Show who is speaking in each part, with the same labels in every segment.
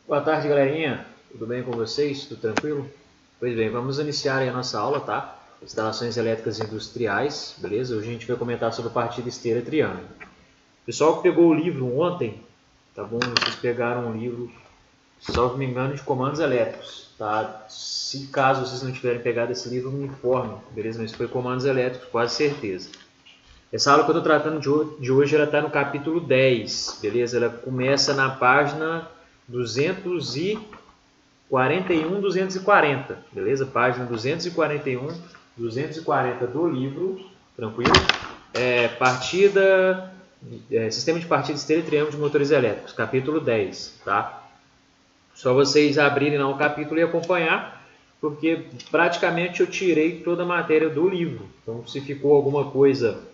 Speaker 1: Boa tarde, galerinha. Tudo bem com vocês? Tudo tranquilo? Pois bem, vamos iniciar aí a nossa aula, tá? Instalações elétricas industriais, beleza? Hoje a gente vai comentar sobre partida esteira triângulo. Pessoal que pegou o livro ontem, tá bom? Vocês pegaram o livro, salvo me engano, de comandos elétricos, tá? Se caso vocês não tiverem pegado esse livro, me informem, beleza? Mas foi comandos elétricos, quase certeza. Essa aula que eu estou tratando de hoje, ela está no capítulo 10, beleza? Ela começa na página 241, 240, beleza? Página 241, 240 do livro, tranquilo? Sistema de partida esteira e triângulo de motores elétricos, capítulo 10, tá? Só vocês abrirem lá o capítulo e acompanhar, porque praticamente eu tirei toda a matéria do livro. Então, se ficou alguma coisa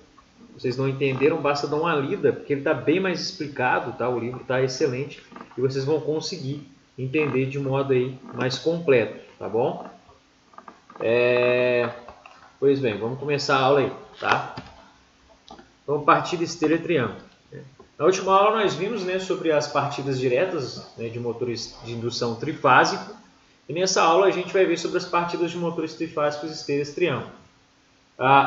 Speaker 1: vocês não entenderam, basta dar uma lida, porque ele está bem mais explicado, tá? O livro está excelente e vocês vão conseguir entender de modo aí mais completo, tá bom? Pois bem, vamos começar a aula aí, tá? Então, partida esteira e triângulo. Na última aula nós vimos, né, sobre as partidas diretas, né, de motores de indução trifásico, e nessa aula a gente vai ver sobre as partidas de motores trifásicos esteiras triângulo.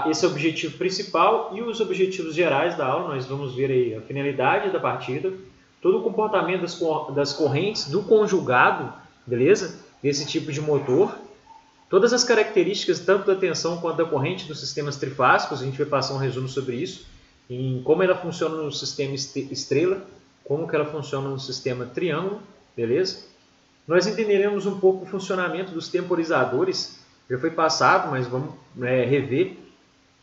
Speaker 1: Esse é o objetivo principal e os objetivos gerais da aula. Nós vamos ver aí a finalidade da partida, todo o comportamento das correntes do conjugado, beleza? Desse tipo de motor, todas as características tanto da tensão quanto da corrente dos sistemas trifásicos. A gente vai passar um resumo sobre isso, em como ela funciona no sistema estrela, como que ela funciona no sistema triângulo, beleza? Nós entenderemos um pouco o funcionamento dos temporizadores. Já foi passado, mas vamos rever,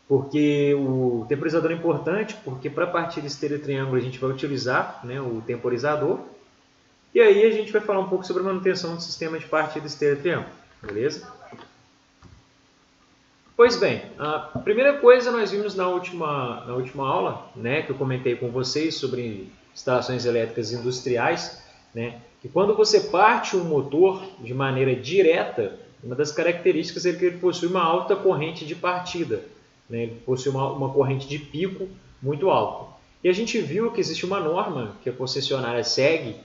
Speaker 1: porque o temporizador é importante, porque para a partida esteira e triângulo a gente vai utilizar, né, o temporizador. E aí a gente vai falar um pouco sobre a manutenção do sistema de partida esteira e triângulo, beleza? Pois bem, a primeira coisa nós vimos na última aula, né, que eu comentei com vocês sobre instalações elétricas industriais, né, que quando você parte um motor de maneira direta, uma das características é que ele possui uma alta corrente de partida, né? Ele possui uma corrente de pico muito alta. E a gente viu que existe uma norma que a concessionária segue,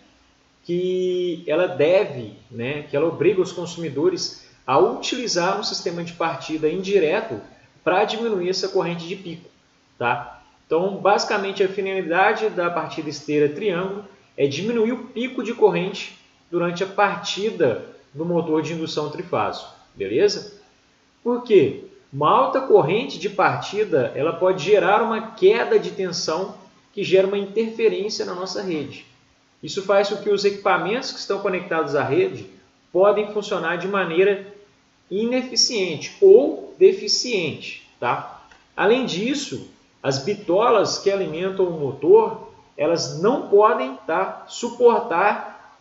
Speaker 1: que ela deve, né, que ela obriga os consumidores a utilizar um sistema de partida indireto para diminuir essa corrente de pico, tá? Então, basicamente, a finalidade da partida esteira triângulo é diminuir o pico de corrente durante a partida do motor de indução trifásico, beleza? Por quê? Uma alta corrente de partida ela pode gerar uma queda de tensão que gera uma interferência na nossa rede. Isso faz com que os equipamentos que estão conectados à rede podem funcionar de maneira ineficiente ou deficiente, tá? Além disso, as bitolas que alimentam o motor, elas não podem, tá, suportar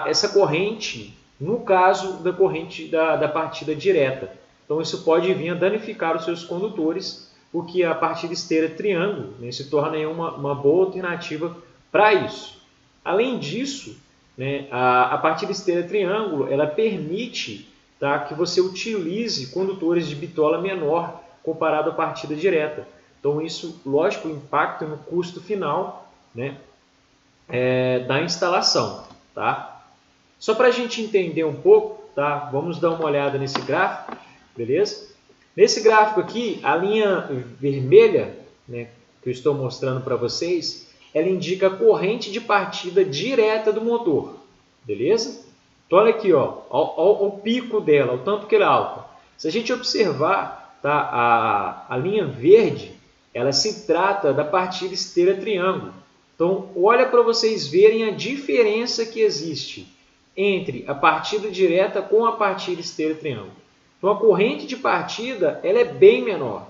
Speaker 1: essa corrente no caso da corrente da partida direta. Então, isso pode vir a danificar os seus condutores, o que a partida esteira triângulo, né, se torna uma boa alternativa para isso. Além disso, né, a partida esteira triângulo ela permite, tá, que você utilize condutores de bitola menor comparado à partida direta. Então, isso, lógico, impacta no custo final, né, da instalação. Tá? Só para a gente entender um pouco, tá? Vamos dar uma olhada nesse gráfico, beleza? Nesse gráfico aqui, a linha vermelha, né, que eu estou mostrando para vocês, ela indica a corrente de partida direta do motor, beleza? Então, olha aqui, ó, o pico dela, o tanto que ela é alta. Se a gente observar, tá, a linha verde, ela se trata da partida esteira triângulo. Então, olha para vocês verem a diferença que existe entre a partida direta com a partida esteira triângulo. Então, a corrente de partida ela é bem menor,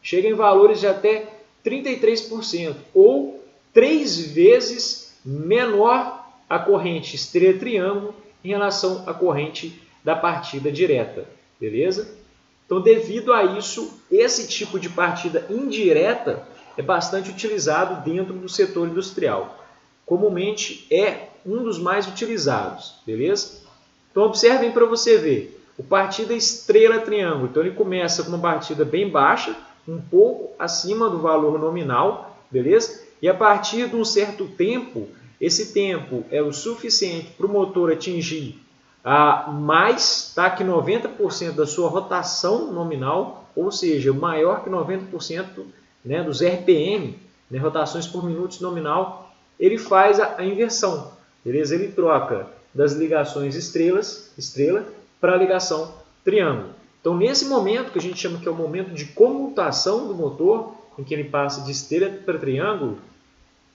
Speaker 1: chega em valores de até 33%, ou 3 vezes menor a corrente esteira triângulo em relação à corrente da partida direta, beleza? Então, devido a isso, esse tipo de partida indireta é bastante utilizado dentro do setor industrial. Comumente é um dos mais utilizados, beleza? Então, observem para você ver. O partida estrela triângulo, então ele começa com uma partida bem baixa, um pouco acima do valor nominal, beleza? E a partir de um certo tempo, esse tempo é o suficiente para o motor atingir mais, tá, que 90% da sua rotação nominal, ou seja, maior que 90%, né, dos RPM, né, rotações por minuto nominal, ele faz a inversão, beleza? Ele troca das ligações estrela para a ligação triângulo. Então, nesse momento que a gente chama que é o momento de comutação do motor, em que ele passa de estrela para triângulo,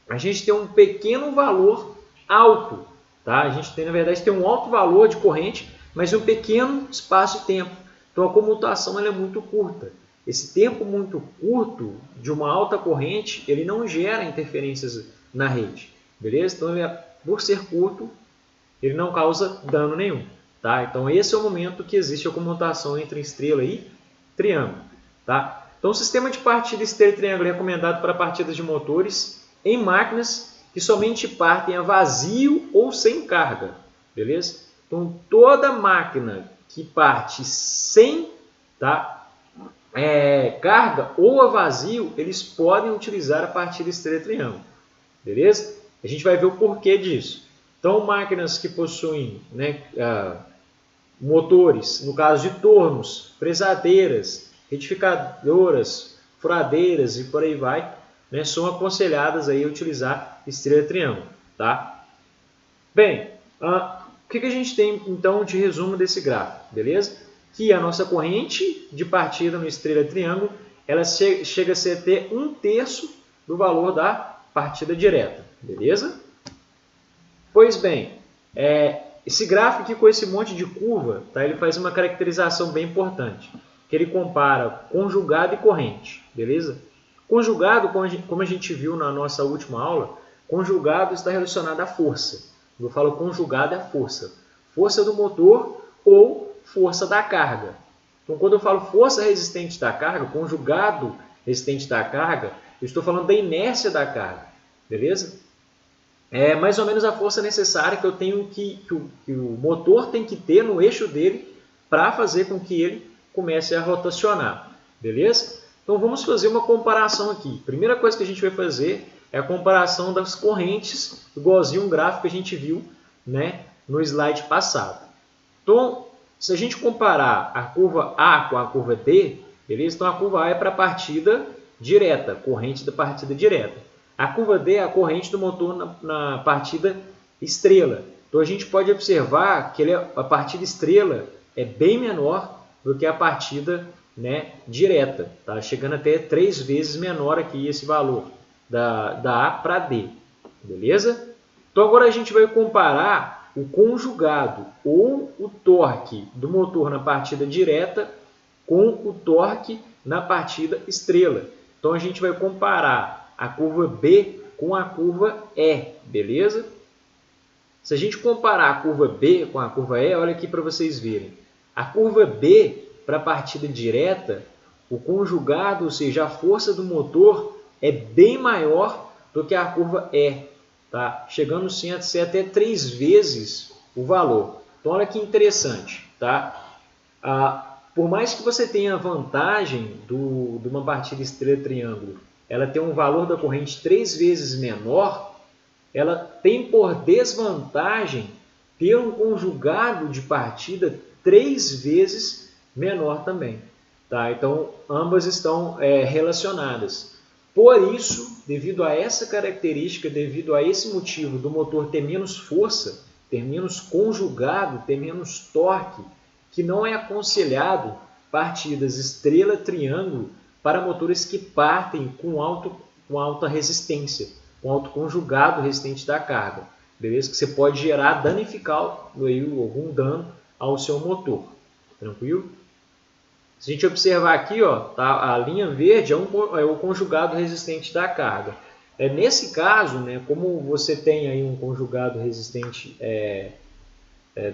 Speaker 1: a gente tem um pequeno valor alto, tá? A gente tem, na verdade, tem um alto valor de corrente, mas um pequeno espaço de tempo. Então, a comutação ela é muito curta. Esse tempo muito curto de uma alta corrente, ele não gera interferências na rede, beleza? Então, por ser curto, ele não causa dano nenhum, tá? Então, esse é o momento que existe a comutação entre estrela e triângulo, tá? Então, o sistema de partida estrela e triângulo é recomendado para partidas de motores em máquinas que somente partem a vazio ou sem carga, beleza? Então, toda máquina que parte sem, tá, carga ou a vazio, eles podem utilizar a partida estrela e triângulo, beleza? A gente vai ver o porquê disso. Então, máquinas que possuem, né, motores, no caso de tornos, fresadeiras, retificadoras, furadeiras e por aí vai, né, são aconselhadas aí a utilizar estrela e triângulo, tá? Bem, o que a gente tem então de resumo desse gráfico, beleza? Que a nossa corrente de partida no estrela e triângulo, ela chega a ser até 1/3 do valor da partida direta, beleza? Pois bem, esse gráfico aqui com esse monte de curva, tá, ele faz uma caracterização bem importante, que ele compara conjugado e corrente, beleza? Conjugado, como a gente viu na nossa última aula, conjugado está relacionado à força. Eu falo conjugado é a força. Força do motor ou força da carga. Então, quando eu falo força resistente da carga, conjugado resistente da carga, eu estou falando da inércia da carga, beleza? É mais ou menos a força necessária que eu tenho que o motor tem que ter no eixo dele para fazer com que ele comece a rotacionar, beleza? Então vamos fazer uma comparação aqui. Primeira coisa que a gente vai fazer é a comparação das correntes, igualzinho um gráfico que a gente viu, né, no slide passado. Então, se a gente comparar a curva A com a curva D, beleza? Então a curva A é para a partida direta, corrente da partida direta. A curva D é a corrente do motor na partida estrela. Então a gente pode observar que a partida estrela é bem menor do que a partida, né, direta, tá? Chegando até 3 vezes menor aqui esse valor da A para D, beleza? Então agora a gente vai comparar o conjugado ou o torque do motor na partida direta com o torque na partida estrela. Então a gente vai comparar a curva B com a curva E, beleza? Se a gente comparar a curva B com a curva E, olha aqui para vocês verem. A curva B, para a partida direta, o conjugado, ou seja, a força do motor, é bem maior do que a curva E, tá? Chegando sim a ser até 3 vezes o valor. Então, olha que interessante, tá? Por mais que você tenha a vantagem de uma partida estrela-triângulo, ela tem um valor da corrente 3 vezes menor, ela tem por desvantagem ter um conjugado de partida 3 vezes menor também, tá? Então, ambas estão relacionadas. Por isso, devido a essa característica, devido a esse motivo do motor ter menos força, ter menos conjugado, ter menos torque, que não é aconselhado partidas estrela-triângulo para motores que partem com alta resistência, com alto conjugado resistente da carga, beleza? Que você pode gerar, danificar algum dano ao seu motor, tranquilo? Se a gente observar aqui, ó, tá, a linha verde é o conjugado resistente da carga. Nesse caso, né, como você tem aí um conjugado resistente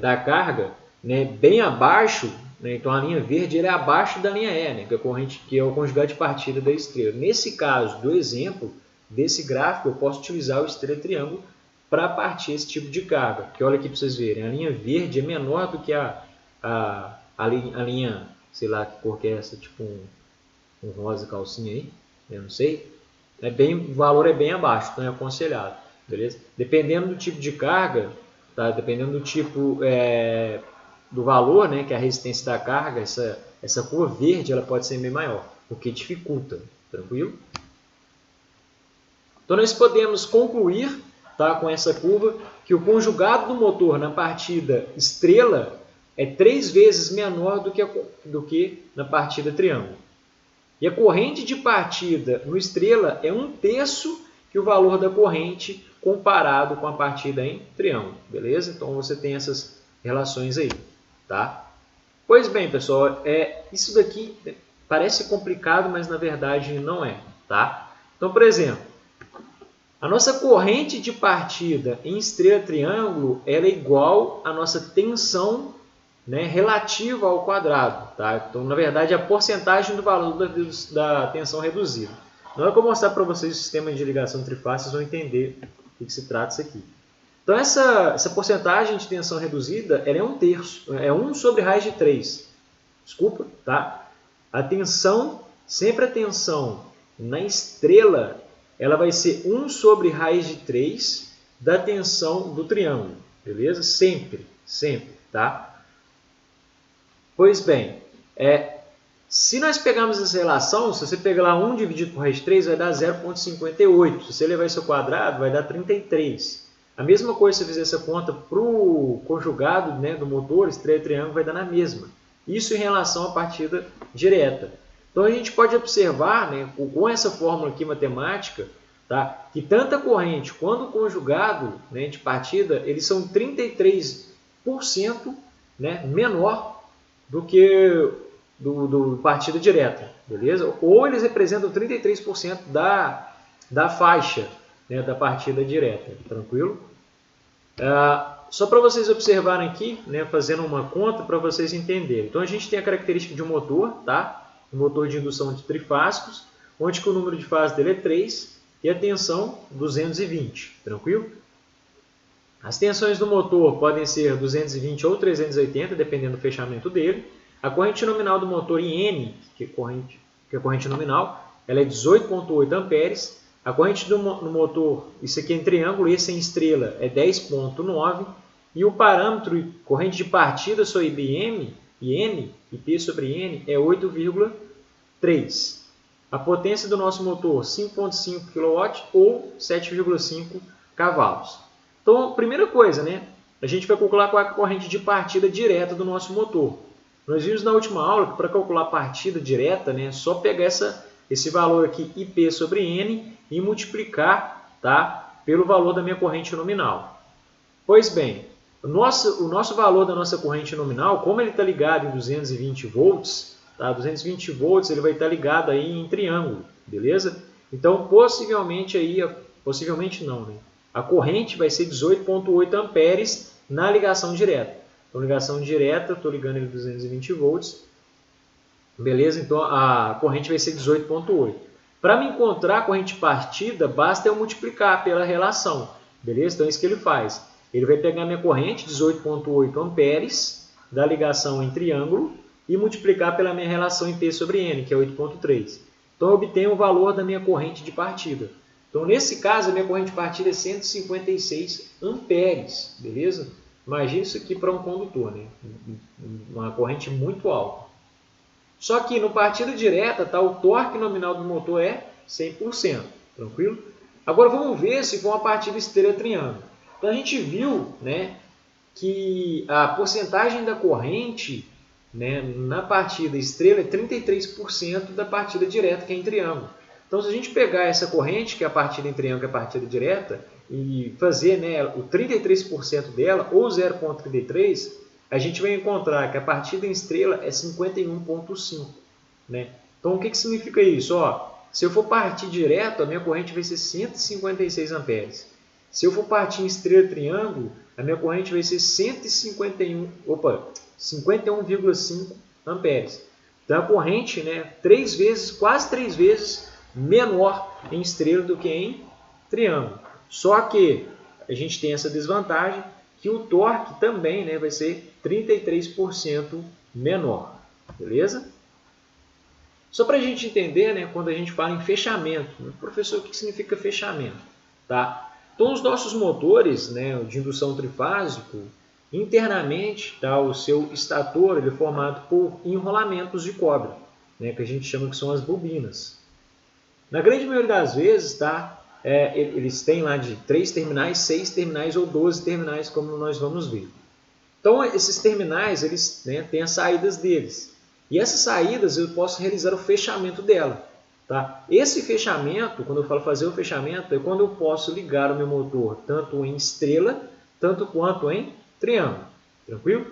Speaker 1: da carga, né, bem abaixo, né, então a linha verde é abaixo da linha E, né, que é o conjugado de partida da estrela. Nesse caso, do exemplo desse gráfico, eu posso utilizar o estrela-triângulo para partir esse tipo de carga. Porque olha aqui para vocês verem, a linha verde é menor do que a linha, sei lá que cor que é essa, tipo um rosa calcinha aí, eu não sei. O valor é bem abaixo, então é aconselhado. beleza? Dependendo do tipo de carga, tá? Dependendo do tipo do valor, né, que é a resistência da carga, essa curva verde ela pode ser bem maior, o que dificulta, tranquilo? Então nós podemos concluir, tá, com essa curva que o conjugado do motor na partida estrela é 3 vezes menor do que na partida triângulo. E a corrente de partida no estrela é 1/3 que o valor da corrente comparado com a partida em triângulo, beleza? Então você tem essas relações aí, tá? Pois bem, pessoal, isso daqui parece complicado, mas na verdade não é, tá? Então, por exemplo, a nossa corrente de partida em estrela triângulo ela é igual à nossa tensão, né, relativa ao quadrado. Tá? Então, na verdade, a porcentagem do valor da tensão reduzida. Na hora que eu mostrar para vocês o sistema de ligação trifásica, vocês vão entender do que se trata isso aqui. Então, essa porcentagem de tensão reduzida ela é 1/3, é 1 sobre raiz de 3. Desculpa, tá? Sempre a tensão na estrela ela vai ser 1 sobre raiz de 3 da tensão do triângulo, beleza? Sempre, tá? Pois bem, se nós pegarmos essa relação, se você pegar lá 1 dividido por raiz de 3, vai dar 0,58. Se você levar isso ao quadrado, vai dar 33. A mesma coisa se você fizer essa conta para o conjugado, né, do motor, estrela e triângulo, vai dar na mesma. Isso em relação à partida direta. Então a gente pode observar, né, com essa fórmula aqui matemática, tá, que tanto a corrente quanto o conjugado, né, de partida, eles são 33%, né, menor do que do partida direta, beleza? Ou eles representam 33% da faixa, né, da partida direta, tranquilo? Só para vocês observarem aqui, né, fazendo uma conta para vocês entenderem. Então a gente tem a característica de um motor, tá? Um motor de indução de trifásicos, onde que o número de fases dele é 3 e a tensão 220, tranquilo? As tensões do motor podem ser 220 ou 380, dependendo do fechamento dele. A corrente nominal do motor em N, que é a corrente nominal, ela é 18,8 amperes. A corrente no motor, isso aqui é em triângulo, esse em estrela, é 10,9. E o parâmetro corrente de partida sobre N, e P sobre N, é 8,3. A potência do nosso motor, 5,5 kW ou 7,5 cavalos. Então, primeira coisa, né? A gente vai calcular qual é a corrente de partida direta do nosso motor. Nós vimos na última aula que para calcular a partida direta, né, é só pegar esse valor aqui, IP sobre N, e multiplicar, tá, pelo valor da minha corrente nominal. Pois bem, o nosso valor da nossa corrente nominal, como ele está ligado em 220 volts, tá, 220 volts ele vai estar ligado aí em triângulo, beleza? Então, possivelmente não, né? A corrente vai ser 18,8 amperes na ligação direta. Então, ligação direta, estou ligando ele 220 volts, beleza? Então, a corrente vai ser 18,8. Para me encontrar a corrente partida, basta eu multiplicar pela relação, beleza? Então, é isso que ele faz. Ele vai pegar minha corrente, 18,8 amperes, da ligação em triângulo, e multiplicar pela minha relação em P sobre N, que é 8,3. Então, eu obtenho o valor da minha corrente de partida. Então, nesse caso, a minha corrente de partida é 156 amperes, beleza? Imagina isso aqui para um condutor, né? Uma corrente muito alta. Só que no partida direta, tá, o torque nominal do motor é 100%, tranquilo? Agora vamos ver se for uma partida estrela-triângulo. Então a gente viu, né, que a porcentagem da corrente, né, na partida estrela é 33% da partida direta, que é em triângulo. Então se a gente pegar essa corrente, que é a partida em triângulo, que é a partida direta, e fazer, né, o 33% dela, ou 0,33, a gente vai encontrar que a partida em estrela é 51,5. Né? Então, o que significa isso? Ó, se eu for partir direto, a minha corrente vai ser 156 amperes. Se eu for partir em estrela triângulo, a minha corrente vai ser 51,5 amperes. Então, a corrente, né, quase 3 vezes menor em estrela do que em triângulo. Só que a gente tem essa desvantagem que o torque também, né, vai ser 33% menor. Beleza? Só para a gente entender, né, quando a gente fala em fechamento. Professor, o que significa fechamento? Tá? Então, os nossos motores, né, de indução trifásico, internamente, tá, o seu estator ele é formado por enrolamentos de cobre, né, que a gente chama que são as bobinas. Na grande maioria das vezes, tá, eles têm lá de 3 terminais, 6 terminais ou 12 terminais, como nós vamos ver. Então, esses terminais, eles, né, têm as saídas deles. E essas saídas eu posso realizar o fechamento dela. Tá? Esse fechamento, quando eu falo fazer o fechamento, é quando eu posso ligar o meu motor tanto em estrela, tanto quanto em triângulo. Tranquilo?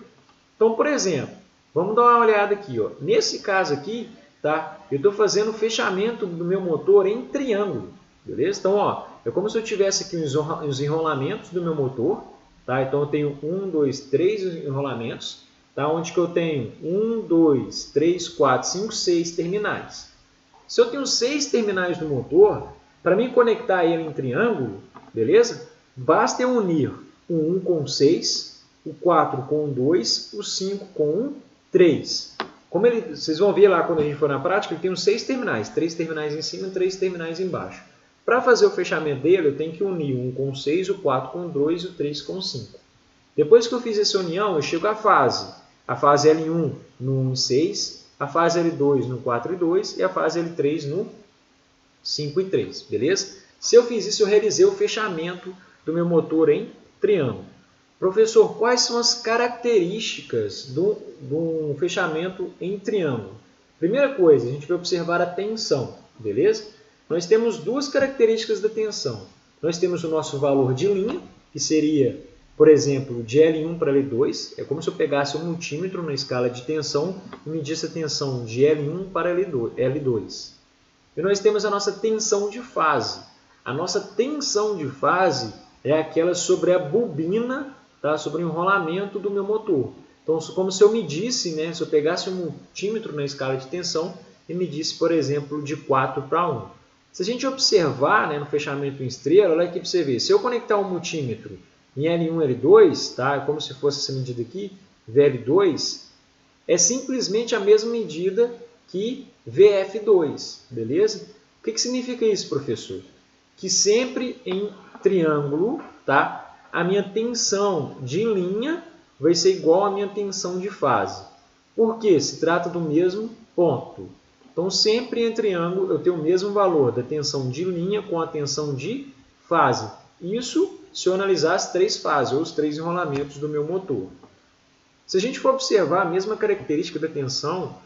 Speaker 1: Então, por exemplo, vamos dar uma olhada aqui. Ó. Nesse caso aqui, tá? Eu estou fazendo o fechamento do meu motor em triângulo. Beleza? Então, ó, é como se eu tivesse aqui os enrolamentos do meu motor. Tá? Então, eu tenho 1, 2, 3 enrolamentos. Tá? Onde que eu tenho 1, 2, 3, 4, 5, 6 terminais. Se eu tenho 6 terminais do motor, para mim conectar ele em triângulo, beleza? Basta eu unir o 1 com o 6, o 4 com o 2, o 5 com o 3. Como vocês vão ver lá quando a gente for na prática, ele tem uns 6 terminais, 3 terminais em cima e 3 terminais embaixo. Para fazer o fechamento dele, eu tenho que unir o 1 com o 6, o 4 com o 2 e o 3 com o 5. Depois que eu fiz essa união, eu chego à fase. A fase L1 no 1 e 6, a fase L2 no 4 e 2 e a fase L3 no 5 e 3, beleza? Se eu fiz isso, eu realizei o fechamento do meu motor em triângulo. Professor, quais são as características do fechamento em triângulo? Primeira coisa, a gente vai observar a tensão, beleza? Nós temos duas características da tensão. Nós temos o nosso valor de linha, que seria, por exemplo, de L1 para L2. É como se eu pegasse um multímetro na escala de tensão e medisse a tensão de L1 para L2. E nós temos a nossa tensão de fase. A nossa tensão de fase é aquela sobre a bobina, tá? Sobre o enrolamento do meu motor. Então, como se eu medisse, né? Se eu pegasse um multímetro na escala de tensão e medisse, por exemplo, de 4 para 1. Se a gente observar, né, no fechamento em estrela, olha aqui para você ver. Se eu conectar um multímetro em L1 L2, tá? É como se fosse essa medida aqui, VL2, é simplesmente a mesma medida que VF2, beleza? O que significa isso, professor? Que sempre em triângulo, tá? A minha tensão de linha vai ser igual à minha tensão de fase. Por quê? Se trata do mesmo ponto. Então, sempre em triângulo eu tenho o mesmo valor da tensão de linha com a tensão de fase. Isso se eu analisar as 3 fases, ou os 3 enrolamentos do meu motor. Se a gente for observar a mesma característica da tensão,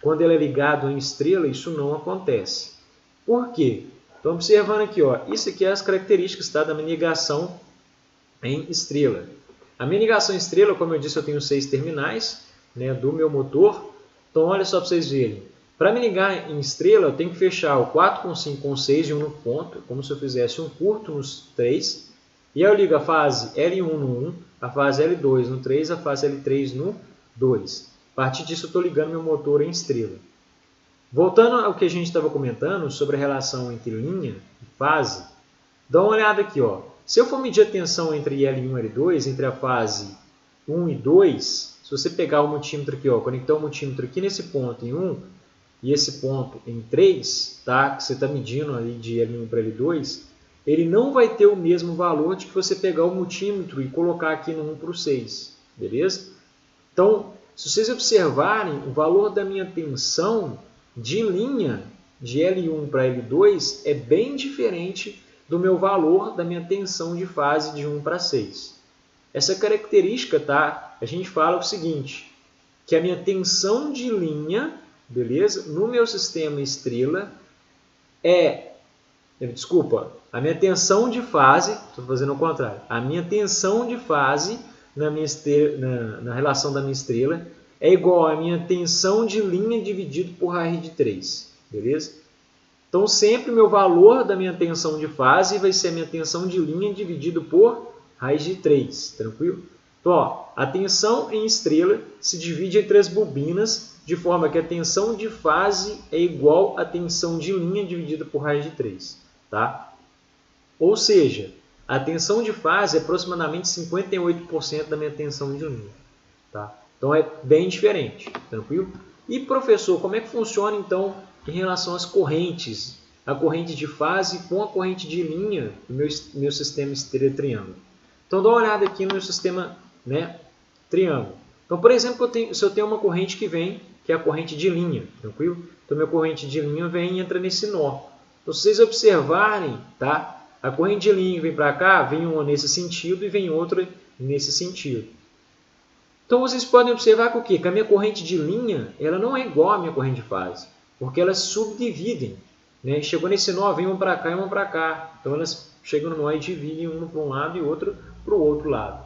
Speaker 1: quando ela é ligada em estrela, isso não acontece. Por quê? Então, observando aqui, ó, isso aqui é as características, tá, da minha ligação em estrela. A minha ligação em estrela, como eu disse, eu tenho 6 terminais, né, do meu motor. Então, olha só para vocês verem. Para me ligar em estrela, eu tenho que fechar o 4 com 5 com 6 e 1 no ponto, como se eu fizesse um curto nos 3. E aí eu ligo a fase L1 no 1, a fase L2 no 3, a fase L3 no 2. A partir disso, eu estou ligando meu motor em estrela. Voltando ao que a gente estava comentando sobre a relação entre linha e fase, dá uma olhada aqui. Ó. Se eu for medir a tensão entre L1 e L2, entre a fase 1 e 2, se você pegar o multímetro aqui, ó, conectar o multímetro aqui nesse ponto em 1 e esse ponto em 3, tá, que você está medindo ali de L1 para L2, ele não vai ter o mesmo valor de que você pegar o multímetro e colocar aqui no 1 para o 6, beleza? Então, se vocês observarem, o valor da minha tensão de linha de L1 para L2 é bem diferente do meu valor da minha tensão de fase de 1 para 6. Essa característica, tá? A gente fala o seguinte, que a minha tensão de linha, beleza? No meu sistema estrela a minha tensão de fase, estou fazendo o contrário, a minha tensão de fase na relação da minha estrela é igual à minha tensão de linha dividido por raiz de 3, beleza? Então, sempre o meu valor da minha tensão de fase vai ser a minha tensão de linha dividido por raiz de 3, tranquilo? Então, ó, a tensão em estrela se divide entre as bobinas, de forma que a tensão de fase é igual à tensão de linha dividida por raiz de 3, tá? Ou seja, a tensão de fase é aproximadamente 58% da minha tensão de linha, tá? Então, é bem diferente, tranquilo? E, professor, como é que funciona, então, em relação às correntes a corrente de fase com a corrente de linha do meu sistema estrela-triângulo. Então, dá uma olhada aqui no meu sistema, né, triângulo. Então, por exemplo, se eu tenho uma corrente que vem, que é a corrente de linha, tranquilo? Então, minha corrente de linha vem e entra nesse nó. Então, se vocês observarem, tá? A corrente de linha vem para cá, vem uma nesse sentido e vem outra nesse sentido. Então, vocês podem observar que o quê? Que a minha corrente de linha, ela não é igual à minha corrente de fase, porque elas subdividem, né? Chegou nesse nó, vem uma para cá e uma para cá. Então, elas chegam no nó e dividem uma para um lado e outra para o outro lado.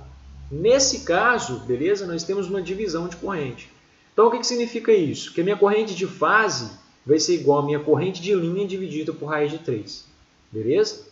Speaker 1: Nesse caso, beleza? Nós temos uma divisão de corrente. Então, o que significa isso? Que a minha corrente de fase vai ser igual à minha corrente de linha dividida por raiz de 3. Beleza?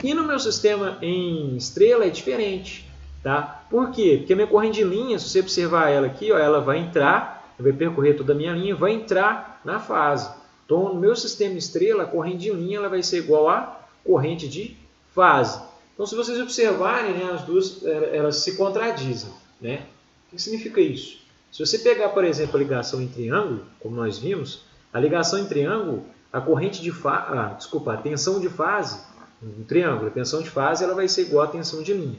Speaker 1: E no meu sistema em estrela é diferente. Tá? Por quê? Porque a minha corrente de linha, se você observar ela aqui, ó, ela vai entrar, vai percorrer toda a minha linha, vai entrar na fase. Então, no meu sistema estrela, a corrente de linha ela vai ser igual à corrente de fase. Então, se vocês observarem, né, as duas elas se contradizem. Né? O que significa isso? Se você pegar, por exemplo, a ligação em triângulo, como nós vimos, a ligação em triângulo, a corrente de a tensão de fase, no triângulo, a tensão de fase ela vai ser igual à tensão de linha.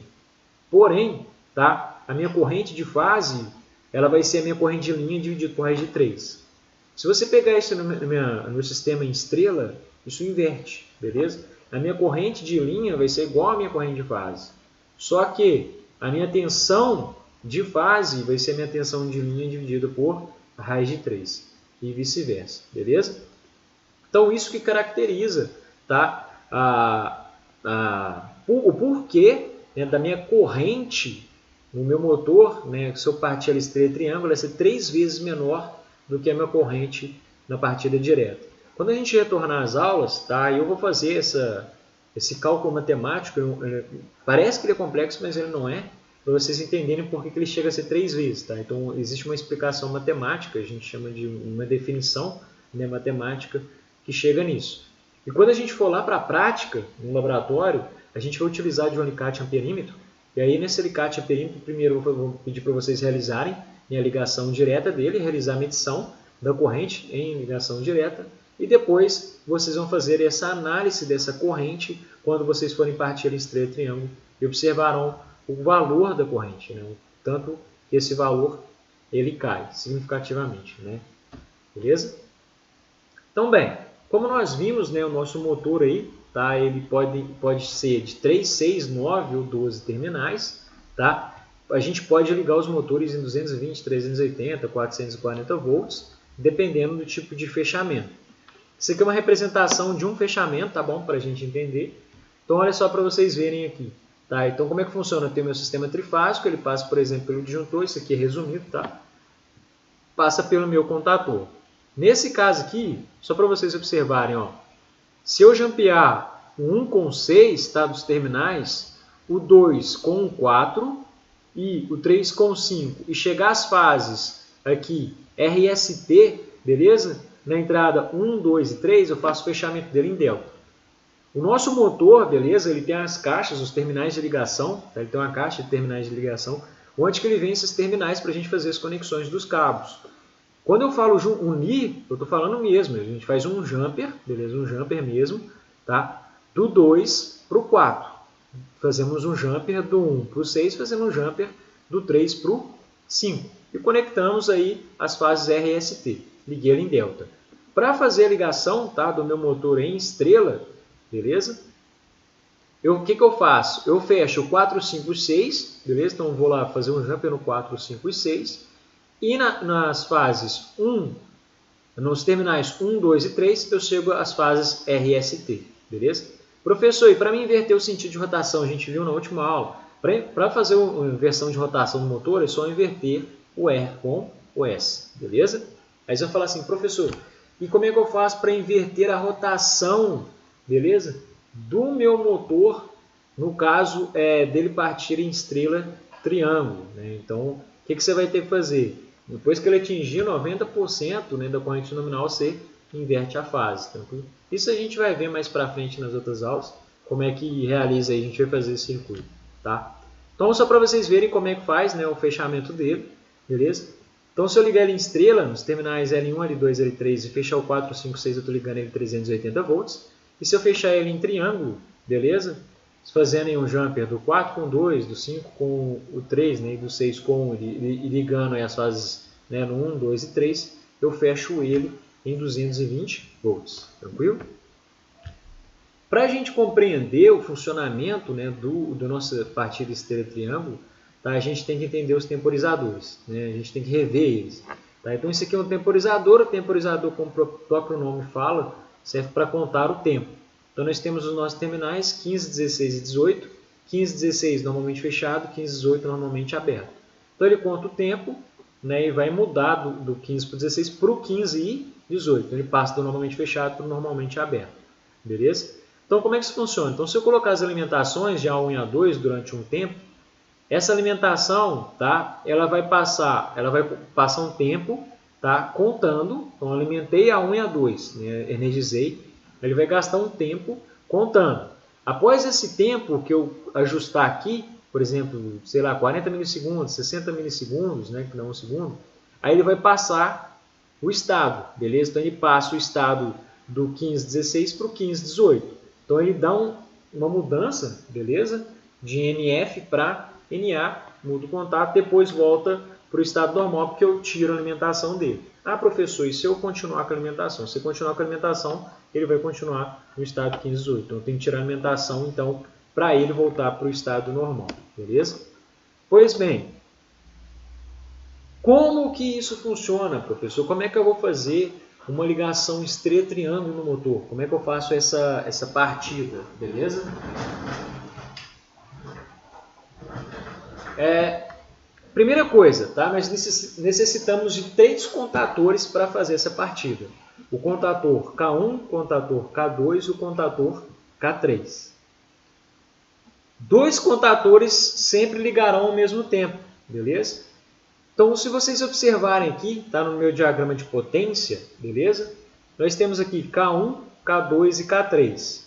Speaker 1: Porém, tá, a minha corrente de fase ela vai ser a minha corrente de linha dividida por raiz de 3. Se você pegar isso no meu sistema em estrela, isso inverte, beleza? A minha corrente de linha vai ser igual à minha corrente de fase. Só que a minha tensão de fase vai ser a minha tensão de linha dividida por raiz de 3. E vice-versa, beleza? Então, isso que caracteriza, tá, o porquê, né, da minha corrente no meu motor, né, se eu partir a estrela triângulo, vai ser 3 vezes menor do que a minha corrente na partida direta. Quando a gente retornar às aulas, tá, eu vou fazer esse cálculo matemático. Parece que ele é complexo, mas ele não é, para vocês entenderem por que ele chega a ser 3 vezes. Tá? Então, existe uma explicação matemática, a gente chama de uma definição, né, matemática, que chega nisso. E quando a gente for lá para a prática, no laboratório, a gente vai utilizar de um alicate amperímetro. E aí, nesse alicate amperímetro, primeiro eu vou pedir para vocês realizarem a ligação direta dele, realizar a medição da corrente em ligação direta. E depois vocês vão fazer essa análise dessa corrente quando vocês forem partir a estrela triângulo e observarão o valor da corrente, né? Tanto que esse valor ele cai significativamente, né? Beleza? Então, bem, como nós vimos, né, o nosso motor aí, tá, ele pode ser de 3, 6, 9 ou 12 terminais, tá? A gente pode ligar os motores em 220, 380, 440 volts, dependendo do tipo de fechamento. Isso aqui é uma representação de um fechamento, tá bom? Para a gente entender. Então, olha só para vocês verem aqui. Tá? Então, como é que funciona? Eu tenho meu sistema trifásico, ele passa, por exemplo, pelo disjuntor, isso aqui é resumido, tá? Passa pelo meu contator. Nesse caso aqui, só para vocês observarem, ó, se eu jampear o 1 com 6, tá, dos terminais, o 2 com o 4 e o 3 com o 5, e chegar às fases aqui RST, beleza? Na entrada 1, 2 e 3, eu faço o fechamento dele em delta. O nosso motor, beleza? Ele tem as caixas, os terminais de ligação, tá? Ele tem uma caixa de terminais de ligação, onde que ele vem esses terminais para a gente fazer as conexões dos cabos. Quando eu falo unir, eu estou falando mesmo, a gente faz um jumper, beleza? Um jumper mesmo, tá? Do 2 para o 4. Fazemos um jumper do 1 para o 6, fazemos um jumper do 3 para o 5. E conectamos aí as fases RST. Liguei ele em delta. Para fazer a ligação, tá, do meu motor em estrela, beleza? O que eu faço? Eu fecho o 4, 5 e 6, beleza? Então, eu vou lá fazer um jumper no 4, 5 e 6. E nas fases 1, nos terminais 1, 2 e 3, eu chego às fases RST, beleza? Professor, e para mim inverter o sentido de rotação, a gente viu na última aula, para fazer uma inversão de rotação do motor, é só inverter o R com o S, beleza? Aí você vai falar assim, professor, e como é que eu faço para inverter a rotação, beleza? Do meu motor, no caso dele partir em estrela triângulo, né? Então, o que você vai ter que fazer? Depois que ele atingir 90%, né, da corrente nominal, você inverte a fase. Tranquilo? Isso a gente vai ver mais para frente nas outras aulas, como é que realiza aí, a gente vai fazer esse circuito. Tá? Então, só para vocês verem como é que faz, né, o fechamento dele, beleza? Então, se eu ligar ele em estrela, nos terminais L1, L2, L3 e fechar o 4, 5, 6, eu estou ligando ele em 380 volts. E se eu fechar ele em triângulo, beleza? Fazendo aí um jumper do 4 com 2, do 5 com o 3, né, e do 6 com 1, e ligando aí as fases, né, no 1, 2 e 3, eu fecho ele em 220 volts. Tranquilo? Para a gente compreender o funcionamento, né, da nossa partida estrela-triângulo, tá, a gente tem que entender os temporizadores, né, a gente tem que rever eles. Tá? Então, isso aqui é um temporizador. O temporizador, como o próprio nome fala, serve para contar o tempo. Então, nós temos os nossos terminais 15, 16 e 18. 15, 16 normalmente fechado, 15, 18 normalmente aberto. Então, ele conta o tempo, né, e vai mudar do 15 para o 16 para o 15 e 18. Então, ele passa do normalmente fechado para o normalmente aberto. Beleza? Então, como é que isso funciona? Então, se eu colocar as alimentações de A1 e A2 durante um tempo, essa alimentação, tá, ela vai passar um tempo, tá, contando. Então, eu alimentei A1 e A2, né, energizei. Ele vai gastar um tempo contando. Após esse tempo que eu ajustar aqui, por exemplo, sei lá, 40 milissegundos, 60 milissegundos, né, que não é um segundo, aí ele vai passar o estado, beleza? Então, ele passa o estado do 15, 16 para o 15, 18. Então, ele dá uma mudança, beleza? De NF para NA, muda o contato, depois volta para o estado normal, porque eu tiro a alimentação dele. Ah, professor, e se eu continuar com a alimentação? Se eu continuar com a alimentação, ele vai continuar no estado 15, 18. Então, eu tenho que tirar a alimentação, então, para ele voltar para o estado normal, beleza? Pois bem, como que isso funciona, professor? Como é que eu vou fazer uma ligação estrela-triângulo no motor? Como é que eu faço essa partida, beleza? Primeira coisa, tá? Nós necessitamos de 3 contatores para fazer essa partida. O contator K1, o contator K2 e o contator K3. 2 contatores sempre ligarão ao mesmo tempo, beleza? Então, se vocês observarem aqui, tá no meu diagrama de potência, beleza? Nós temos aqui K1, K2 e K3.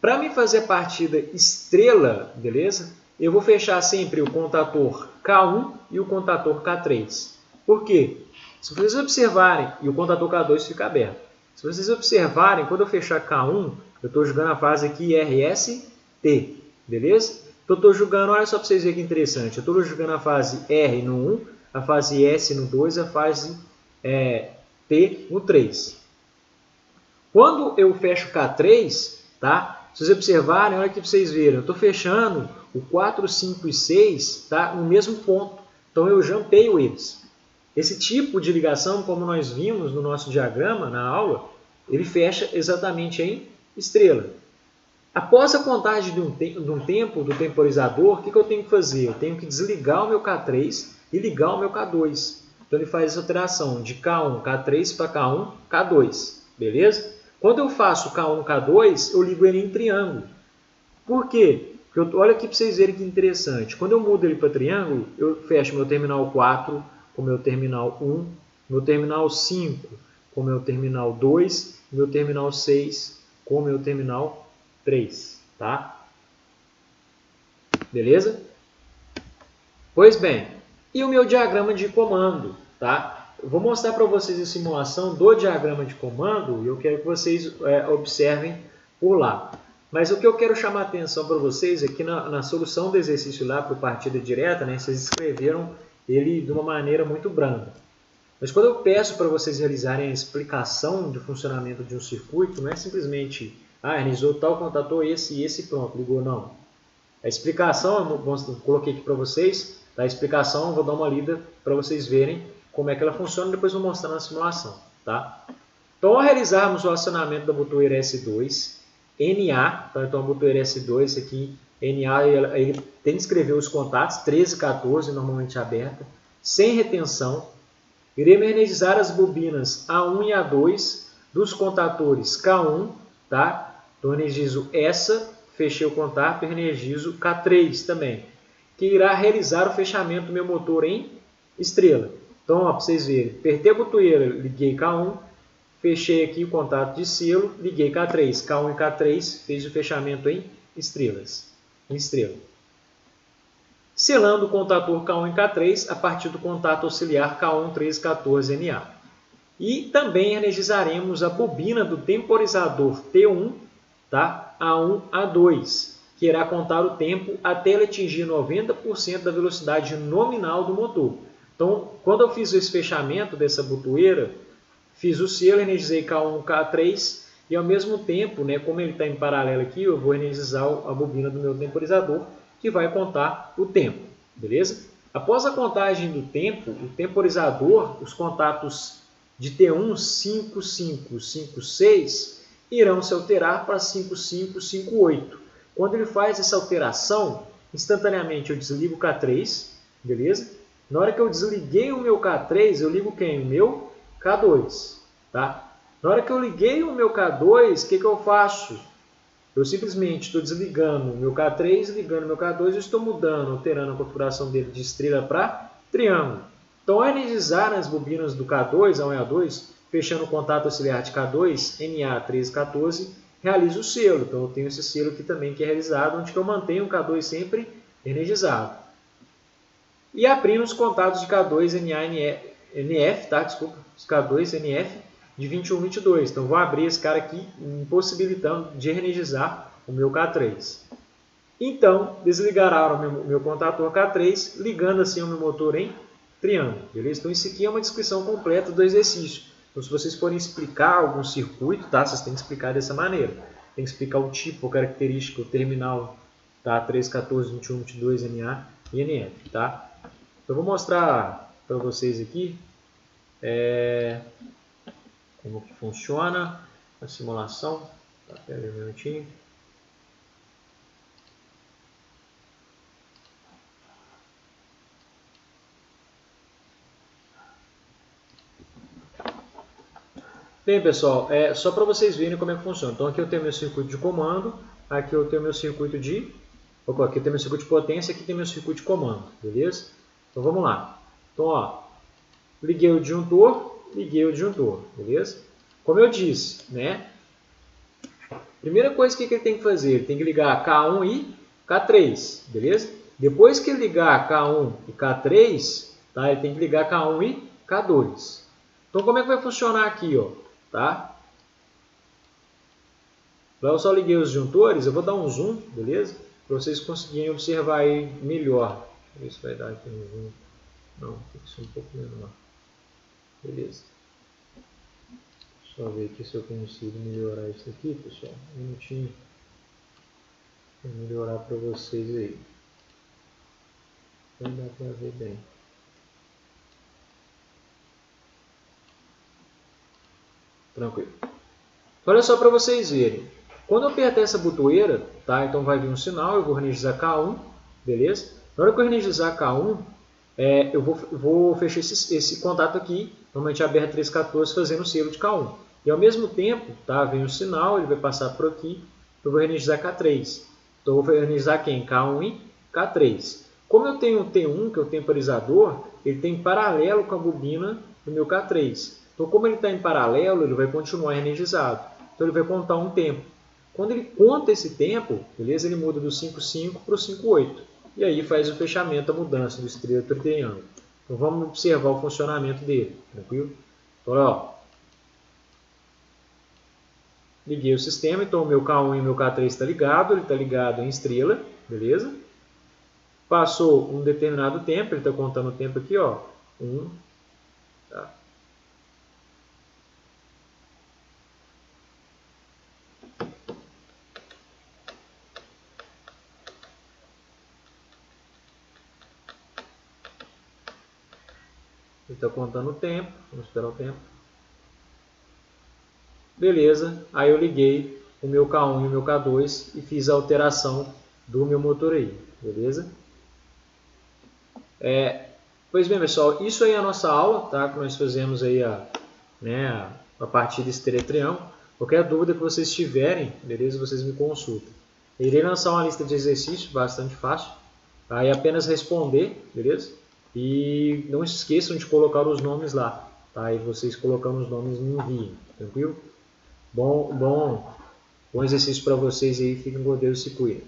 Speaker 1: Para me fazer a partida estrela, beleza? Eu vou fechar sempre o contator K1 e o contator K3. Por quê? Se vocês observarem, e o contator K2 fica aberto. Se vocês observarem, quando eu fechar K1, eu estou jogando a fase aqui RST, beleza? Então, eu estou jogando, olha só para vocês verem que interessante, eu estou jogando a fase R no 1, a fase S no 2, a fase T no 3. Quando eu fecho K3, tá? Se vocês observarem, olha aqui para vocês verem, eu estou fechando o 4, 5 e 6, tá, no mesmo ponto. Então, eu jampeio eles. Esse tipo de ligação, como nós vimos no nosso diagrama, na aula, ele fecha exatamente em estrela. Após a contagem de um tempo do temporizador, o que eu tenho que fazer? Eu tenho que desligar o meu K3 e ligar o meu K2. Então, ele faz essa alteração de K1, K3 para K1, K2. Beleza? Quando eu faço K1, K2, eu ligo ele em triângulo. Por quê? Porque olha aqui para vocês verem que interessante. Quando eu mudo ele para triângulo, eu fecho meu terminal 4 com meu terminal 1, meu terminal 5 com meu terminal 2, meu terminal 6 com meu terminal 3. Tá? Beleza? Pois bem, e o meu diagrama de comando? Tá? Eu vou mostrar para vocês a simulação do diagrama de comando e eu quero que vocês observem por lá. Mas o que eu quero chamar a atenção para vocês é que na solução do exercício lá para partida direta, né, vocês escreveram ele de uma maneira muito branda. Mas quando eu peço para vocês realizarem a explicação do funcionamento de um circuito, não é simplesmente, energizou tal contator, esse e esse, pronto, ligou, não. A explicação, eu coloquei aqui para vocês, tá? A explicação eu vou dar uma lida para vocês verem como é que ela funciona e depois vou mostrar na simulação. Tá? Então, ao realizarmos o acionamento da botoeira S2, NA, tá? Então a botoeira S2 aqui, NA, ele tem que escrever os contatos, 13 e 14, normalmente aberta, sem retenção. Iremos energizar as bobinas A1 e A2 dos contatores K1, tá? Então, eu energizo essa, fechei o contato e energizo K3 também, que irá realizar o fechamento do meu motor em estrela. Então, para vocês verem, apertei a botoeira, liguei K1, fechei aqui o contato de selo, liguei K3. K1 e K3 fez o fechamento em estrelas. Em estrela. selando o contator K1 e K3 a partir do contato auxiliar K1-1314NA. E também energizaremos a bobina do temporizador T1, tá? A1, A2, que irá contar o tempo até ele atingir 90% da velocidade nominal do motor. Então, quando eu fiz esse fechamento dessa botoeira, fiz o selo, energizei K1, K3 e ao mesmo tempo, né, como ele está em paralelo aqui, eu vou energizar a bobina do meu temporizador, que vai contar o tempo, beleza? Após a contagem do tempo, o temporizador, os contatos de T1, 5, 5, 5, 6, irão se alterar para 5, 5, 5, 8. Quando ele faz essa alteração, instantaneamente eu desligo o K3, beleza? Na hora que eu desliguei o meu K3, eu ligo quem? O meu K2, tá? Na hora que eu liguei o meu K2, o que eu faço? Eu simplesmente estou desligando o meu K3, ligando o meu K2 e estou mudando, alterando a configuração dele de estrela para triângulo. Então, ao energizar as bobinas do K2, A1 e A2, fechando o contato auxiliar de K2, NA1314, realizo o selo. Então, eu tenho esse selo aqui também que é realizado, onde eu mantenho o K2 sempre energizado. E abrindo os contatos de K2, NF, tá? Desculpa, os K2, NF de 21, 22. Então, vou abrir esse cara aqui, impossibilitando de energizar o meu K3. Então, desligará o meu contator K3, ligando assim o meu motor em triângulo, beleza? Então, isso aqui é uma descrição completa do exercício. Então, se vocês forem explicar algum circuito, tá? Vocês têm que explicar dessa maneira. Tem que explicar o tipo, a característica, o terminal, tá? 3, 14, 21, 22, NA e NF, tá? Eu vou mostrar para vocês aqui como que funciona a simulação. Tá, pera aí um minutinho. Bem, pessoal, só para vocês verem como é que funciona. Então, aqui eu tenho meu circuito de comando, aqui eu tenho meu circuito de... Opa, aqui eu tenho meu circuito de potência, aqui tem meu circuito de comando, beleza? Então, vamos lá. Então, ó, liguei o disjuntor, beleza? Como eu disse, né? Primeira coisa que ele tem que fazer, ele tem que ligar K1 e K3, beleza? Depois que ele ligar K1 e K3, tá? Ele tem que ligar K1 e K2. Então, como é que vai funcionar aqui, ó? Tá? Lá eu só liguei os disjuntores, eu vou dar um zoom, beleza? Para vocês conseguirem observar aí melhor. Deixa eu ver se vai dar aqui um zoom. Não, tem que ser um pouco menor. Beleza. Só ver aqui se eu consigo melhorar isso aqui, pessoal. Um minutinho. Vou melhorar para vocês aí. Não dá para ver bem. Tranquilo. Olha só para vocês verem. Quando eu apertar essa botoeira, tá? Então vai vir um sinal, eu vou energizar K1, beleza? Na hora que eu energizar K1, eu vou fechar esse contato aqui, normalmente aberto 314, fazendo o selo de K1. E ao mesmo tempo, tá? Vem o sinal, ele vai passar por aqui, eu vou energizar K3. Então eu vou energizar quem? K1 e K3. Como eu tenho o T1, que é o temporizador, ele tem paralelo com a bobina do meu K3. Então, como ele está em paralelo, ele vai continuar energizado. Então, ele vai contar um tempo. Quando ele conta esse tempo, beleza? Ele muda do 5,5 para o 5,8. E aí faz o fechamento, a mudança do estrela para o triângulo. Então, vamos observar o funcionamento dele. Tranquilo? Então, ó, liguei o sistema. Então, o meu K1 e o meu K3 está ligado. Ele está ligado em estrela. Beleza? Passou um determinado tempo. Ele está contando o tempo aqui, ó. 1. Tá? Ele está contando o tempo, vamos esperar o tempo. Beleza, aí eu liguei o meu K1 e o meu K2 e fiz a alteração do meu motor aí, beleza? Pois bem, pessoal, isso aí é a nossa aula, tá? Que nós fazemos aí a partir desse triângulo. Qualquer dúvida que vocês tiverem, beleza? Vocês me consultam. Eu irei lançar uma lista de exercícios bastante fácil, tá? E apenas responder, beleza? E não se esqueçam de colocar os nomes lá, tá? E vocês colocando os nomes me enviem, tranquilo? Bom exercício para vocês aí, fiquem com Deus e se cuidem.